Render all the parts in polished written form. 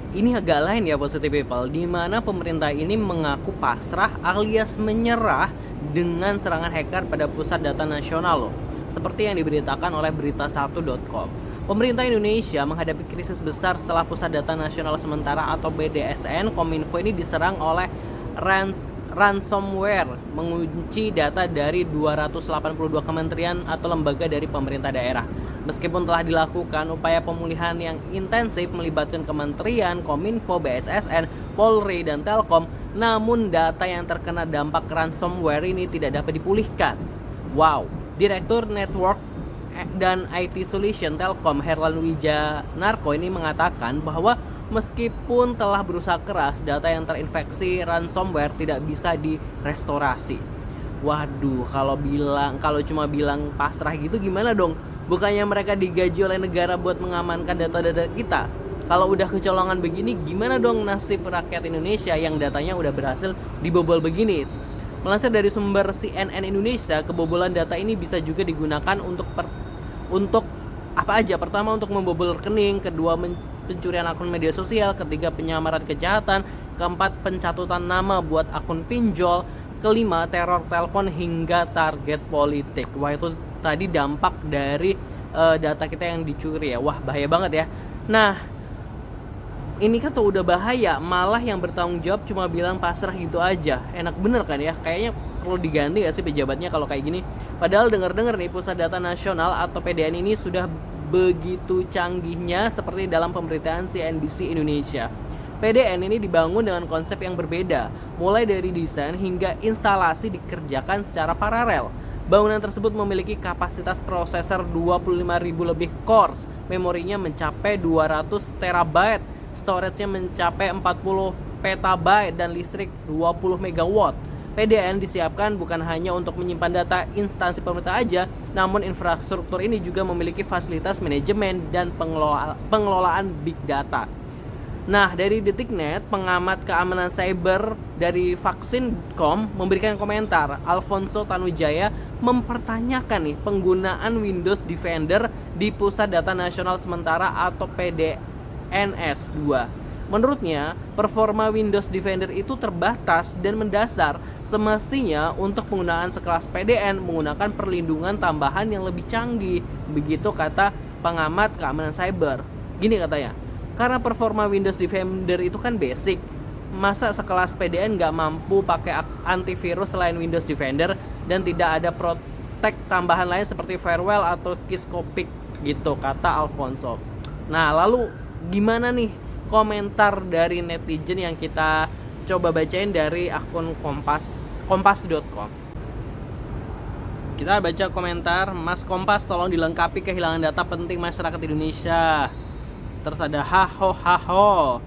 Ini agak lain ya Positive People, di mana pemerintah ini mengaku pasrah alias menyerah dengan serangan hacker pada pusat data nasional loh. Seperti yang diberitakan oleh berita1.com. Pemerintah Indonesia menghadapi krisis besar setelah Pusat Data Nasional Sementara atau PDSN Kominfo ini diserang oleh ransomware mengunci data dari 282 kementerian atau lembaga dari pemerintah daerah. Meskipun telah dilakukan upaya pemulihan yang intensif melibatkan kementerian, Kominfo, BSSN, Polri, dan Telkom, namun data yang terkena dampak ransomware ini tidak dapat dipulihkan. Wow, Direktur Network dan IT Solution Telkom Herlan Wijanarko ini mengatakan bahwa meskipun telah berusaha keras, data yang terinfeksi ransomware tidak bisa direstorasi. Waduh, kalau cuma bilang pasrah gitu gimana dong? Bukannya mereka digaji oleh negara buat mengamankan data-data kita? Kalau udah kecolongan begini, gimana dong nasib rakyat Indonesia yang datanya udah berhasil dibobol begini? Melansir dari sumber CNN Indonesia, kebobolan data ini bisa juga digunakan untuk apa aja? Pertama, untuk membobol rekening, kedua pencurian akun media sosial, ketiga penyamaran kejahatan, keempat pencatutan nama buat akun pinjol, kelima teror telepon hingga target politik. Wah, itu tadi dampak dari data kita yang dicuri ya. Wah, bahaya banget ya. Nah, ini kan tuh udah bahaya, malah yang bertanggung jawab cuma bilang pasrah gitu aja. Enak bener kan ya? Kayaknya perlu diganti gak sih pejabatnya kalau kayak gini? Padahal denger-denger nih Pusat Data Nasional atau PDN ini sudah begitu canggihnya seperti dalam pemberitaan CNBC Indonesia. PDN ini dibangun dengan konsep yang berbeda, mulai dari desain hingga instalasi dikerjakan secara paralel. Bangunan tersebut memiliki kapasitas prosesor 25.000 lebih cores, memorinya mencapai 200 terabyte, storage-nya mencapai 40 petabyte dan listrik 20 megawatt. PDN disiapkan bukan hanya untuk menyimpan data instansi pemerintah aja, namun infrastruktur ini juga memiliki fasilitas manajemen dan pengelolaan big data. Nah, dari Detiknet, pengamat keamanan cyber dari Vaksin.com memberikan komentar. Alfonso Tanujaya mempertanyakan nih penggunaan Windows Defender di Pusat Data Nasional Sementara atau PDNS 2. Menurutnya, performa Windows Defender itu terbatas dan mendasar. Semestinya untuk penggunaan sekelas PDN menggunakan perlindungan tambahan yang lebih canggih. Begitu kata pengamat keamanan cyber. Gini katanya, karena performa Windows Defender itu kan basic, masa sekelas PDN nggak mampu pakai antivirus selain Windows Defender dan tidak ada protect tambahan lain seperti firewall atau keyscopic gitu, kata Alfonso. Nah, lalu gimana nih komentar dari netizen yang kita coba bacain dari akun kompas.com. Kita baca komentar, Mas Kompas tolong dilengkapi kehilangan data penting masyarakat Indonesia. Terus ada haho.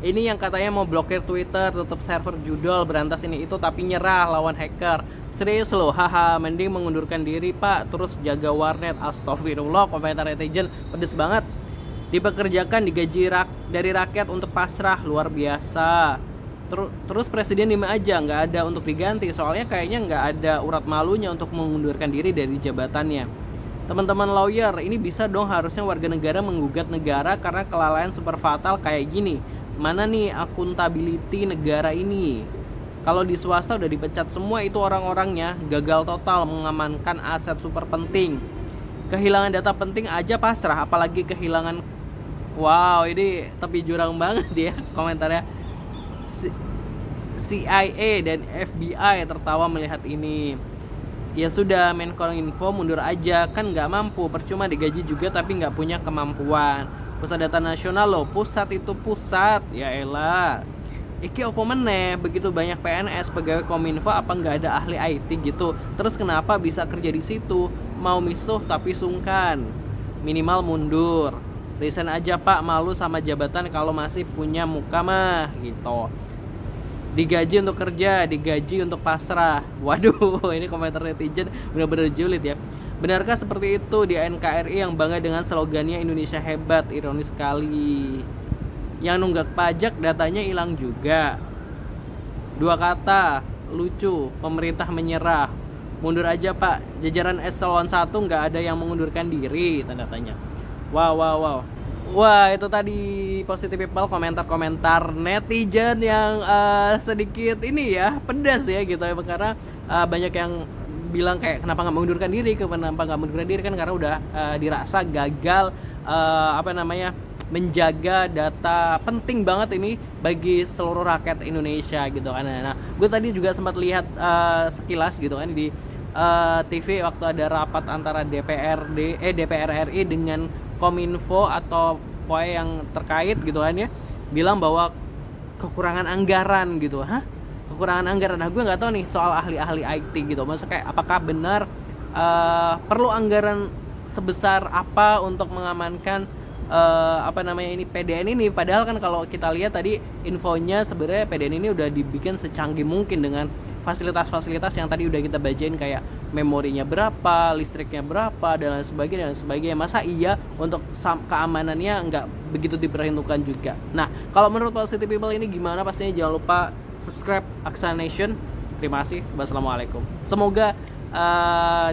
Ini yang katanya mau blokir Twitter, tutup server judul, berantas ini itu tapi nyerah lawan hacker. Serius loh, haha, mending mengundurkan diri pak, terus jaga warnet. Astagfirullah, komentar netizen pedes banget. Dipekerjakan, digaji dari rakyat untuk pasrah, luar biasa. Terus presiden diem aja, nggak ada untuk diganti. Soalnya kayaknya nggak ada urat malunya untuk mengundurkan diri dari jabatannya. Teman-teman lawyer, ini bisa dong harusnya warga negara menggugat negara karena kelalaian super fatal kayak gini. Mana nih akuntability negara ini? Kalau di swasta udah dipecat semua itu orang-orangnya, gagal total mengamankan aset super penting. Kehilangan data penting aja pasrah, apalagi kehilangan. Wow, ini tepi jurang banget ya komentarnya. CIA dan FBI tertawa melihat ini. Ya sudah, Menkominfo mundur aja, kan nggak mampu, percuma digaji juga tapi nggak punya kemampuan. Pusat Data Nasional loh, pusat itu pusat, ya elah. Iki opo meneh, begitu banyak PNS pegawai Kominfo apa nggak ada ahli IT gitu? Terus kenapa bisa kerja di situ? Mau misuh tapi sungkan, minimal mundur. Resign aja pak, malu sama jabatan kalau masih punya muka mah gitu. Digaji untuk kerja, digaji untuk pasrah. Waduh, ini komentar netizen benar-benar julid ya. Benarkah seperti itu di NKRI yang bangga dengan slogannya Indonesia hebat? Ironis sekali. Yang nunggak pajak datanya hilang juga. Dua kata, lucu, pemerintah menyerah. Mundur aja pak, jajaran eselon 1 nggak ada yang mengundurkan diri, tanda tanya. Wow. Wah, itu tadi positive people, komentar-komentar netizen yang sedikit ini ya, pedas ya gitu ya, karena banyak yang bilang kayak kenapa nggak mengundurkan diri, kan karena udah dirasa gagal apa namanya menjaga data penting banget ini bagi seluruh rakyat Indonesia gitu kan. Nah, gue tadi juga sempat lihat sekilas gitu kan di TV waktu ada rapat antara DPR RI dengan Kominfo atau pokoknya yang terkait gitu kan ya, bilang bahwa kekurangan anggaran gitu. Hah? Kekurangan anggaran. Nah, gue nggak tahu nih soal ahli-ahli IT gitu. Maksudnya kayak apakah benar perlu anggaran sebesar apa untuk mengamankan apa namanya ini PDN ini, padahal kan kalau kita lihat tadi infonya sebenarnya PDN ini udah dibikin secanggih mungkin dengan fasilitas-fasilitas yang tadi udah kita bacain, kayak memorinya berapa, listriknya berapa, dan lain sebagainya. Masa iya untuk keamanannya nggak begitu diperhitungkan juga. Nah, kalau menurut Positive People ini gimana? Pastinya jangan lupa subscribe Aksa Nation. Terima kasih. Wassalamualaikum. Semoga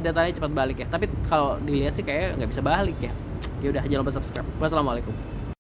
datanya cepat balik ya. Tapi kalau dilihat sih kayak nggak bisa balik ya. Ya udah, jangan lupa subscribe. Wassalamualaikum.